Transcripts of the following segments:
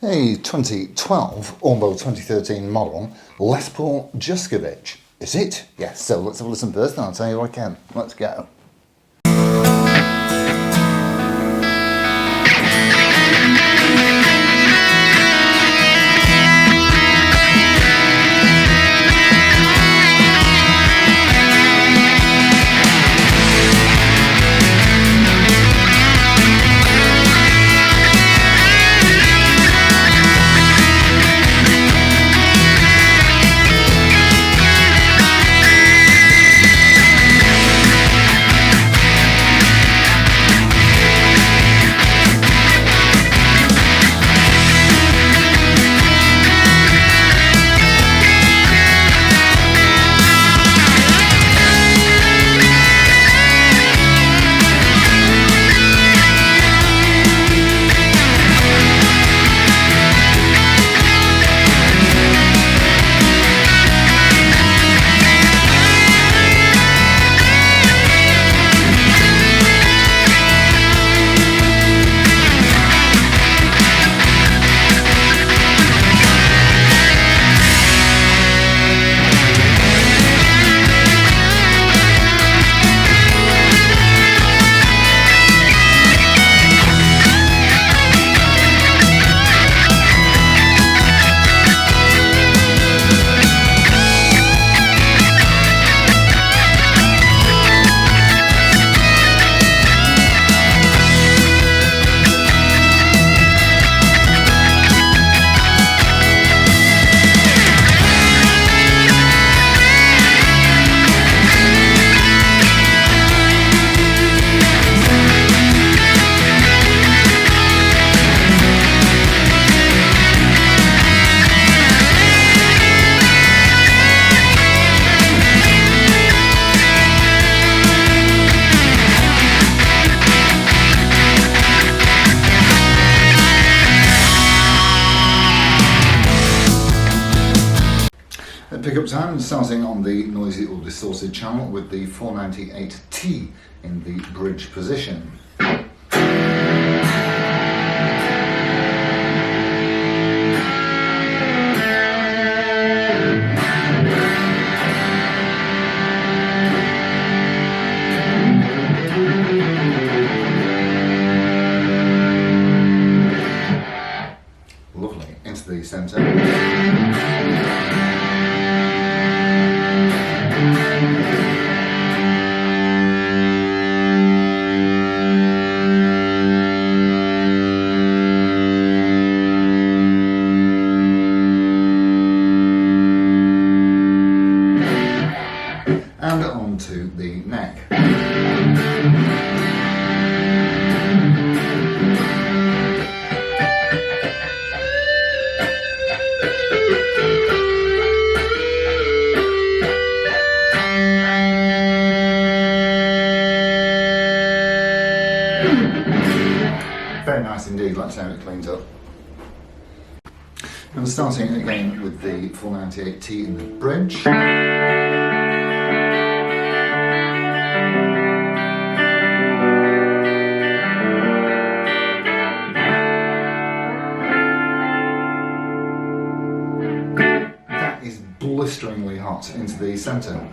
A 2012, although 2013 model, Les Paul Juskovic. Is it? Yes, so let's have a listen first and I'll tell you what I can. Let's go. Pickup time, starting on the noisy or distorted channel with the 498T in the bridge position. Lovely, into the centre. And onto the neck. Very nice indeed, let's see how it cleans up. And starting again with the 498T in the bridge. That is blisteringly hot into the centre.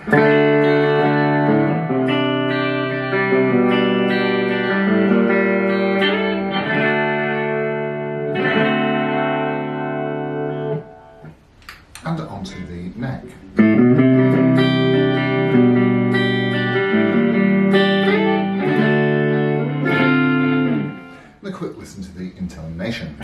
And onto the neck. And a quick listen to the intonation.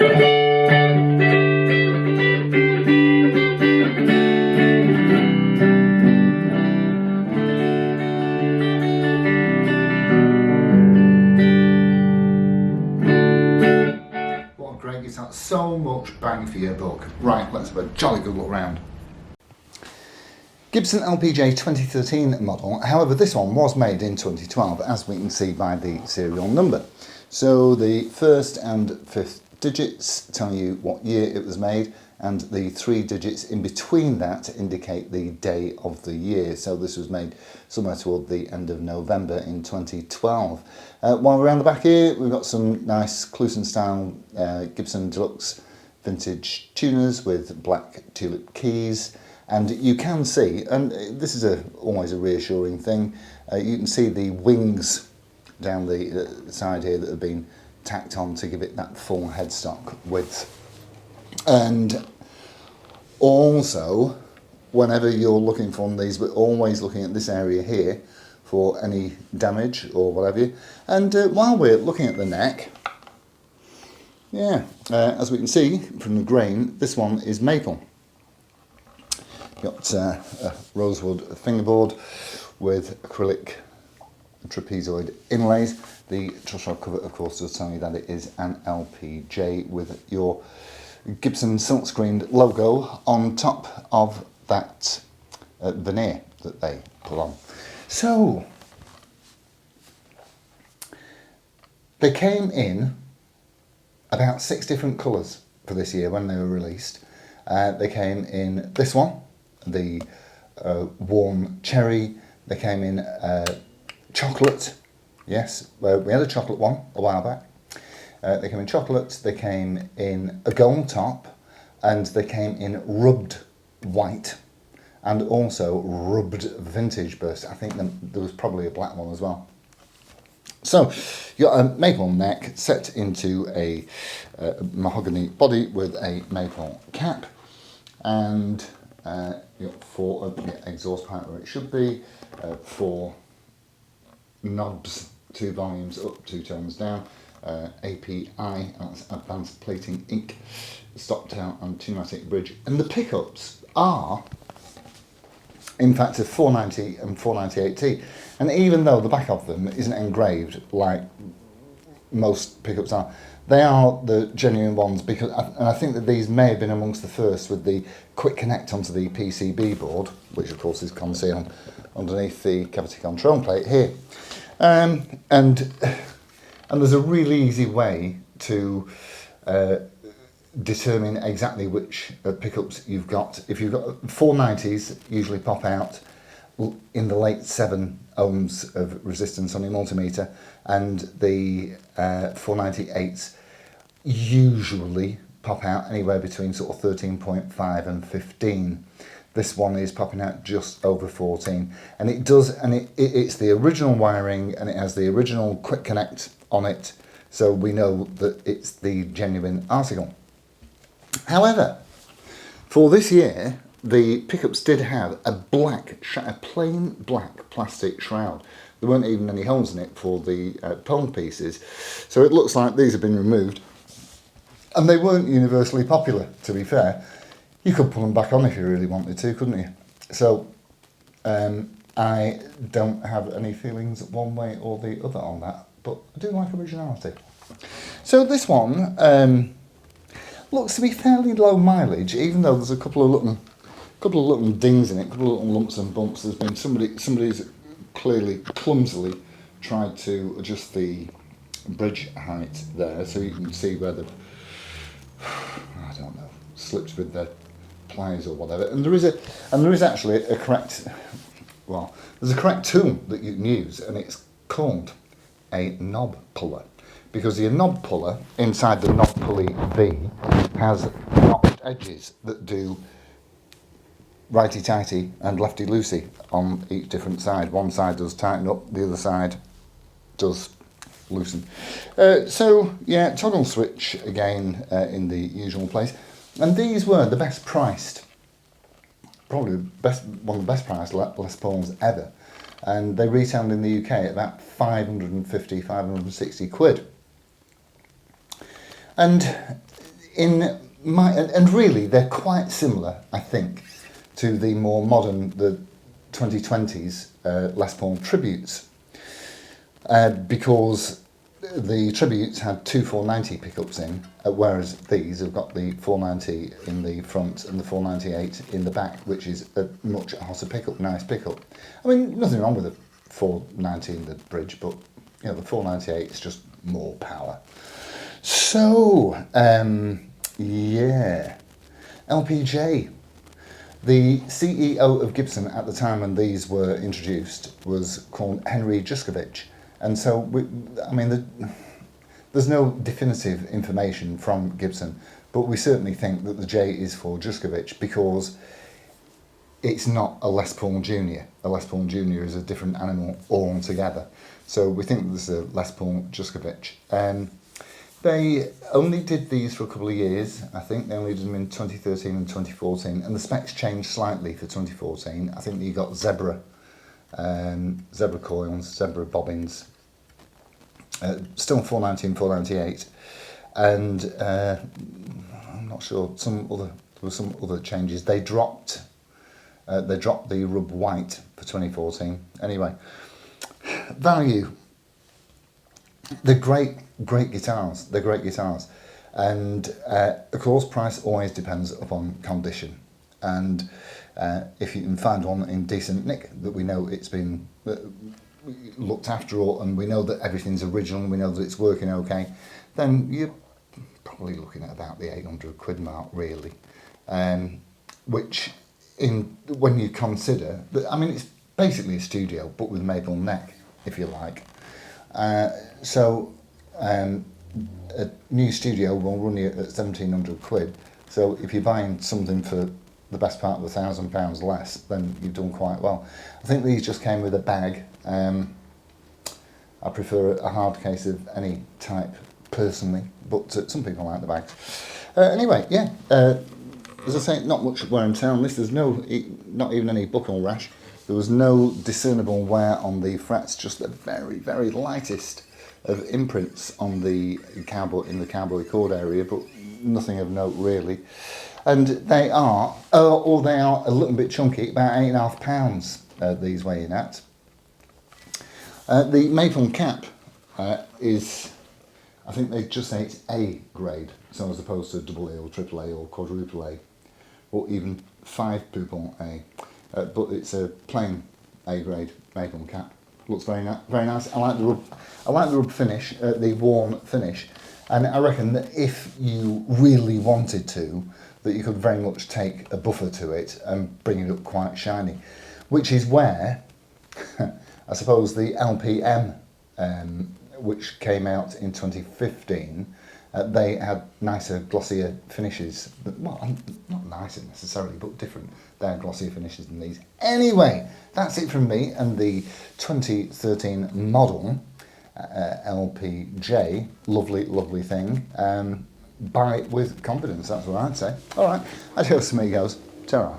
Great guitar, so much bang for your buck. Right, let's have a jolly good look round. Gibson LPJ 2013 model, however this one was made in 2012 as we can see by the serial number. So the first and fifth digits tell you what year it was made, and the 3 digits in between that indicate the day of the year. So this was made somewhere toward the end of November in 2012. While we're around the back here, we've got some nice Clusen style Gibson Deluxe vintage tuners with black tulip keys, and you can see, and this is always a reassuring thing, you can see the wings down the side here that have been tacked on to give it that full headstock width. And also, whenever you're looking for one of these, we're always looking at this area here for any damage or whatever. And while we're looking at the neck, yeah, as we can see from the grain, this one is maple. Got a rosewood fingerboard with acrylic trapezoid inlays. The truss rod cover, of course, does tell you that it is an LPJ with your Gibson silk-screened logo on top of that veneer that they put on. So, they came in about 6 different colours for this year when they were released. They came in this one, the warm cherry. They came in chocolate. Yes, we had a chocolate one a while back. They came in chocolate, they came in a gold top, and they came in rubbed white, and also rubbed vintage burst. I think there was probably a black one as well. So, you got a maple neck set into a mahogany body with a maple cap, and you got 4 exhaust pipe where it should be, 4 knobs, 2 volumes up, 2 tones down, API, that's Advanced Plating Ink, stopped out and 2matic bridge, and the pickups are in fact a 490 and 498T, and even though the back of them isn't engraved like most pickups are, they are the genuine ones, because, and I think that these may have been amongst the first with the quick connect onto the PCB board, which of course is concealed underneath the cavity control plate here. And there's a really easy way to determine exactly which pickups you've got. If you've got 490s, usually pop out in the late 7 ohms of resistance on your multimeter, and the 498s usually pop out anywhere between sort of 13.5 and 15. This one is popping out just over 14, and it does, and it's the original wiring, and it has the original quick connect on it, so we know that it's the genuine article. However, for this year, the pickups did have a plain black plastic shroud. There weren't even any holes in it for the pole pieces, so it looks like these have been removed, and they weren't universally popular, to be fair. You could pull them back on if you really wanted to, couldn't you? So, I don't have any feelings one way or the other on that, but I do like originality. So this one looks to be fairly low mileage, even though there's a couple of little dings in it, a couple of little lumps and bumps. There's been somebody's clearly clumsily tried to adjust the bridge height there, so you can see where the I don't know, slipped with the pliers or whatever. And there is actually a correct, well, there's a correct tool that you can use, and it's called a knob puller, because your knob puller inside the knob pulley V has notched edges that do righty-tighty and lefty-loosey on each different side. One side does tighten up, the other side does loosen. So yeah, toggle switch again in the usual place, and these were the best priced, probably one of the best priced Les Pauls ever, and they retailed in the UK at about 550-560 quid. And really they're quite similar, I think, to the more modern, the 2020s Les Paul Tributes, because the Tributes had 2 490 pickups in, whereas these have got the 490 in the front and the 498 in the back, which is a much hotter pickup, nice pickup. I mean, nothing wrong with the 490 in the bridge, but you know, the 498 is just more power. So, yeah, LPJ. The CEO of Gibson at the time when these were introduced was called Henry Juskovich, and so there's no definitive information from Gibson But we certainly think that the J is for Juskovic because it's not a Les Paul Junior. A Les Paul Junior is a different animal altogether. So we think that this is a Les Paul Juskovic. They only did these for a couple of years. I think they only did them in 2013 and 2014, and the specs changed slightly for 2014. I think you got zebra coils, zebra bobbins, still 490 and 498, and I'm not sure, there were some other changes. They dropped the rub white for 2014. Anyway, value. They're great guitars. They're great guitars, and of course, price always depends upon condition. And if you can find one in decent nick that we know it's been looked after, and we know that everything's original, and we know that it's working okay, then you're probably looking at about the 800 quid mark, really. Which, when you consider that, I mean, it's basically a studio, but with maple neck, if you like. So a new studio will run you at 1,700 quid. So if you're buying something for the best part of £1,000 less, then you've done quite well. I think these just came with a bag. I prefer a hard case of any type personally, but some people like the bags. Anyway, yeah. As I say, not much wear and tear on this. There's not even any buckle rash. There was no discernible wear on the frets, just the very, very lightest of imprints on the cowboy chord area, but nothing of note really. And they are a little bit chunky, about £8.5 these weighing at. The maple cap is, I think they just say it's A grade, so as opposed to double A or triple A or quadruple A, or even 5 pupil A. But it's a plain A grade maple cap. Looks very nice. I like the rub finish, the worn finish, and I reckon that if you really wanted to, that you could very much take a buffer to it and bring it up quite shiny, which is where I suppose the LPM, which came out in 2015, they had nicer, glossier finishes. Well, not nicer necessarily, but different. They had glossier finishes than these. Anyway, that's it from me and the 2013 model LPJ. Lovely, lovely thing. Buy it with confidence, that's what I'd say. All right, adios amigos. Ta-ra.